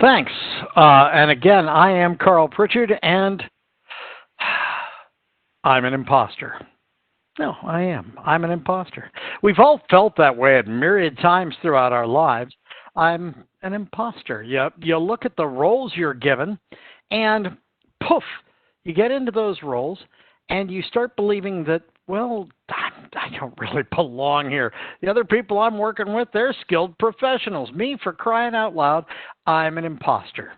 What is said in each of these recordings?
Thanks. And again, I am Carl Pritchard, and I'm an imposter. No, I am. I'm an imposter. We've all felt that way at myriad times throughout our lives. I'm an imposter. You look at the roles you're given, and poof, you get into those roles, and you start believing that, well, I don't really belong here. The other people I'm working with, they're skilled professionals. Me, for crying out loud, I'm an imposter.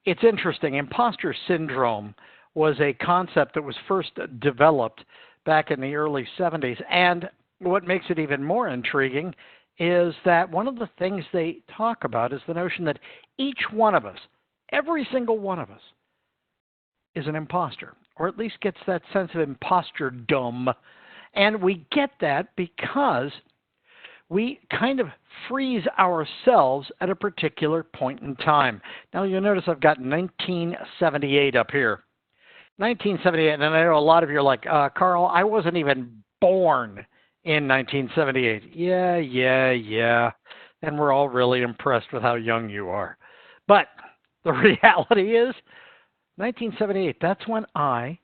It's interesting. Imposter syndrome was a concept that was first developed back in the early 70s. And what makes it even more intriguing is that one of the things they talk about is the notion that each one of us, every single one of us, is an imposter, or at least gets that sense of imposterdom. And we get that because we kind of freeze ourselves at a particular point in time. Now, you'll notice I've got 1978 up here. 1978, and I know a lot of you are like, Carl, I wasn't even born in 1978. Yeah. And we're all really impressed with how young you are. But the reality is, 1978, that's when I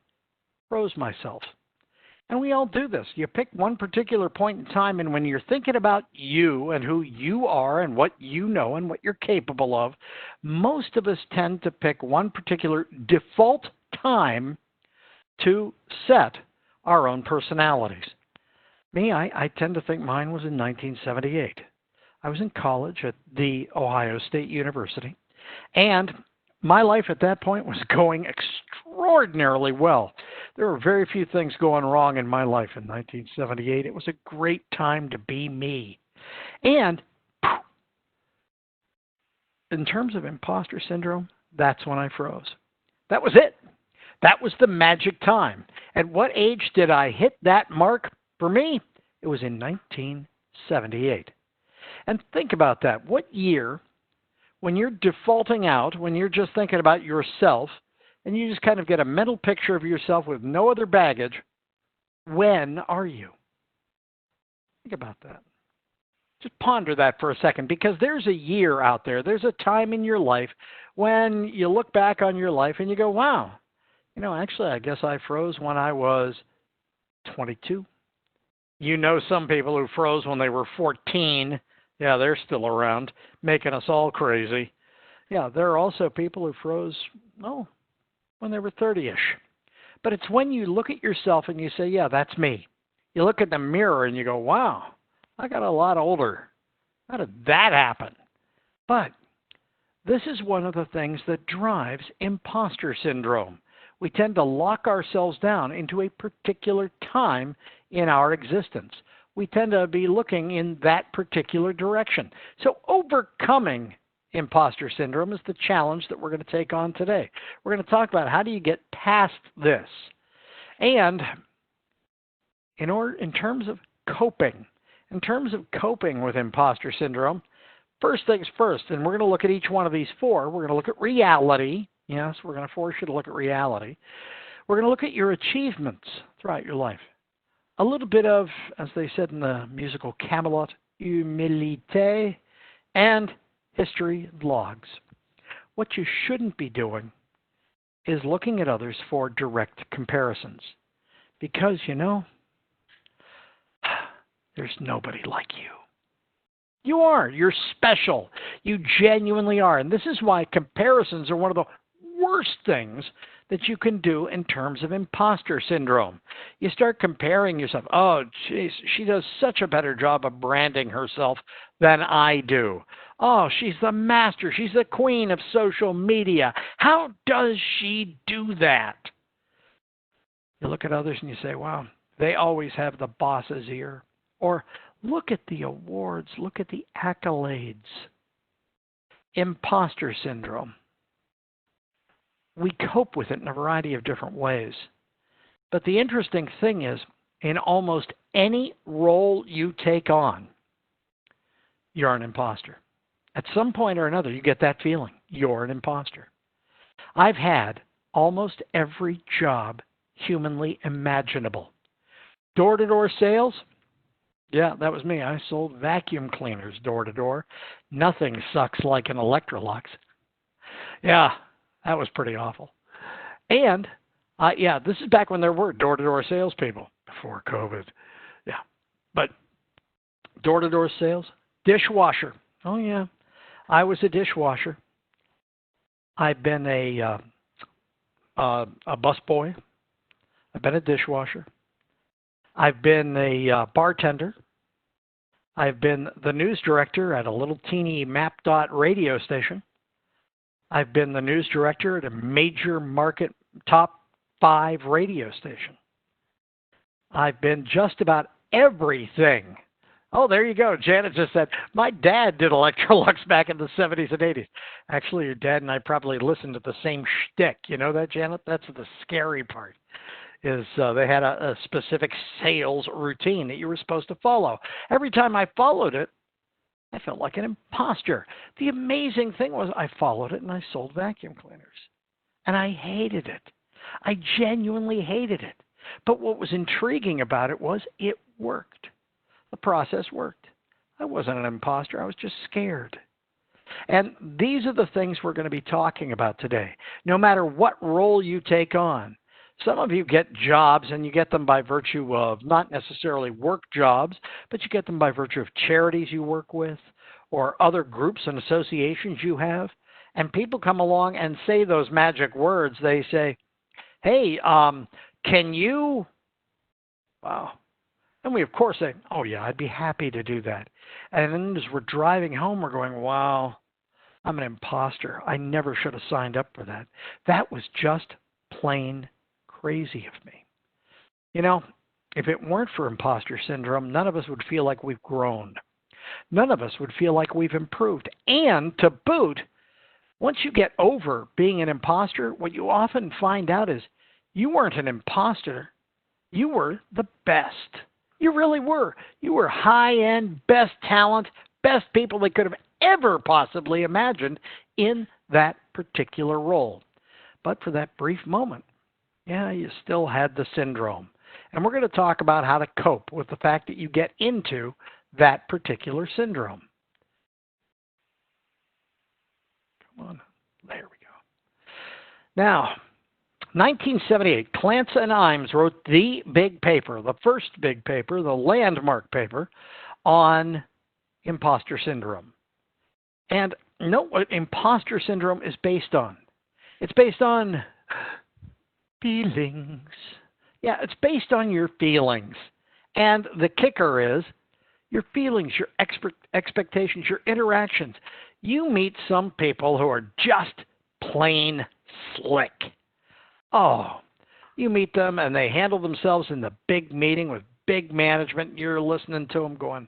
froze myself. And we all do this. You pick one particular point in time, and when you're thinking about you and who you are and what you know and what you're capable of, most of us tend to pick one particular default time to set our own personalities. Me, I tend to think mine was in 1978. I was in college at the Ohio State University, and my life at that point was going extraordinarily well. There were very few things going wrong in my life in 1978. It was a great time to be me. And in terms of imposter syndrome, that's when I froze. That was it. That was the magic time. At what age did I hit that mark? For me, it was in 1978. And think about that. What year, when you're defaulting out, when you're just thinking about yourself, and you just kind of get a mental picture of yourself with no other baggage, when are you? Think about that. Just ponder that for a second, because there's a year out there, there's a time in your life when you look back on your life and you go, wow, actually, I guess I froze when I was 22. You know some people who froze when they were 14. Yeah, they're still around, making us all crazy. Yeah, there are also people who froze, when they were 30-ish. But it's when you look at yourself and you say, yeah, that's me. You look at the mirror and you go, wow, I got a lot older. How did that happen? But this is one of the things that drives imposter syndrome. We tend to lock ourselves down into a particular time in our existence. We tend to be looking in that particular direction. So overcoming imposter syndrome is the challenge that we're going to take on today. We're going to talk about how do you get past this. And in terms of coping with imposter syndrome, first things first, and we're going to look at each one of these four. We're going to look at reality. Yes, we're going to force you to look at reality. We're going to look at your achievements throughout your life. A little bit of, as they said in the musical Camelot, humilité, and history logs. What you shouldn't be doing is looking at others for direct comparisons. Because, there's nobody like you. You are. You're special. You genuinely are. And this is why comparisons are one of the worst things that you can do in terms of imposter syndrome. You start comparing yourself. Oh, geez, she does such a better job of branding herself than I do. Oh, she's the master. She's the queen of social media. How does she do that? You look at others and you say, wow, they always have the boss's ear. Or look at the awards. Look at the accolades. Imposter syndrome. We cope with it in a variety of different ways. But the interesting thing is, in almost any role you take on, you're an imposter. At some point or another, you get that feeling. You're an imposter. I've had almost every job humanly imaginable. Door-to-door sales? Yeah, that was me. I sold vacuum cleaners door-to-door. Nothing sucks like an Electrolux. Yeah, that was pretty awful. And yeah, this is back when there were door-to-door salespeople before COVID. Yeah, but door-to-door sales, dishwasher. Oh yeah, I was a dishwasher. I've been a busboy. I've been a dishwasher. I've been a bartender. I've been the news director at a little teeny map dot radio station. I've been the news director at a major market top 5 radio station. I've been just about everything. Oh, there you go. Janet just said, my dad did Electrolux back in the 70s and 80s. Actually, your dad and I probably listened to the same shtick. You know that, Janet? That's the scary part, is they had a specific sales routine that you were supposed to follow. Every time I followed it, I felt like an imposter. The amazing thing was I followed it and I sold vacuum cleaners. And I hated it. I genuinely hated it. But what was intriguing about it was it worked. The process worked. I wasn't an imposter. I was just scared. And these are the things we're going to be talking about today. No matter what role you take on, some of you get jobs, and you get them by virtue of not necessarily work jobs, but you get them by virtue of charities you work with or other groups and associations you have. And people come along and say those magic words. They say, hey, can you, wow. And we, of course, say, oh, yeah, I'd be happy to do that. And then as we're driving home, we're going, wow, I'm an imposter. I never should have signed up for that. That was just plain crazy of me. You know, if it weren't for imposter syndrome, none of us would feel like we've grown. None of us would feel like we've improved. And to boot, once you get over being an imposter, what you often find out is you weren't an imposter. You were the best. You really were. You were high-end, best talent, best people they could have ever possibly imagined in that particular role. But for that brief moment, yeah, you still had the syndrome. And we're going to talk about how to cope with the fact that you get into that particular syndrome. Come on. There we go. Now, 1978, Clance and Imes wrote the big paper, the first big paper, the landmark paper on imposter syndrome. And note what imposter syndrome is based on. It's based on feelings. Yeah, it's based on your feelings. And the kicker is your feelings, your expectations, your interactions. You meet some people who are just plain slick. Oh, you meet them and they handle themselves in the big meeting with big management. You're listening to them going,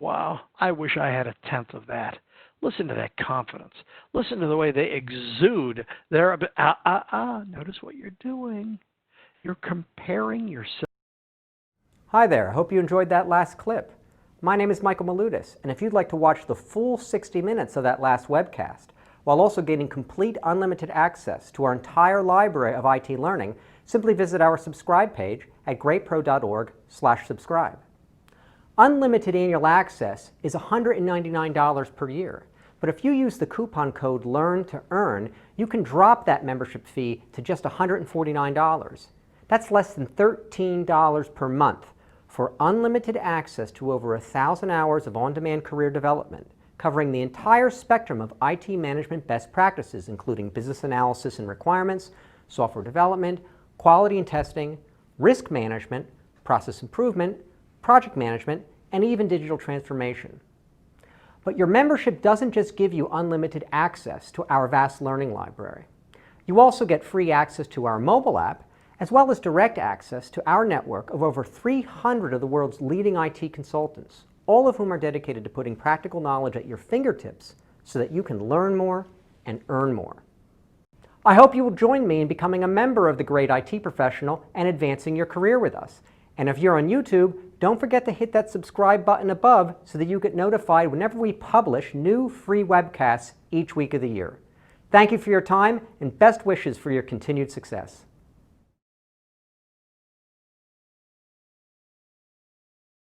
wow, I wish I had a tenth of that. Listen to that confidence. Listen to the way they exude their, notice what you're doing. You're comparing yourself. Hi there, hope you enjoyed that last clip. My name is Michael Maludis, and if you'd like to watch the full 60 minutes of that last webcast, while also gaining complete unlimited access to our entire library of IT learning, simply visit our subscribe page at greatpro.org/subscribe. Unlimited annual access is $199 per year, but if you use the coupon code LEARN2EARN, you can drop that membership fee to just $149. That's less than $13 per month for unlimited access to over 1,000 hours of on-demand career development, covering the entire spectrum of IT management best practices, including business analysis and requirements, software development, quality and testing, risk management, process improvement, project management, and even digital transformation. But your membership doesn't just give you unlimited access to our vast learning library. You also get free access to our mobile app, as well as direct access to our network of over 300 of the world's leading IT consultants, all of whom are dedicated to putting practical knowledge at your fingertips so that you can learn more and earn more. I hope you will join me in becoming a member of the Great IT Professional and advancing your career with us. And if you're on YouTube, don't forget to hit that subscribe button above so that you get notified whenever we publish new free webcasts each week of the year. Thank you for your time and best wishes for your continued success.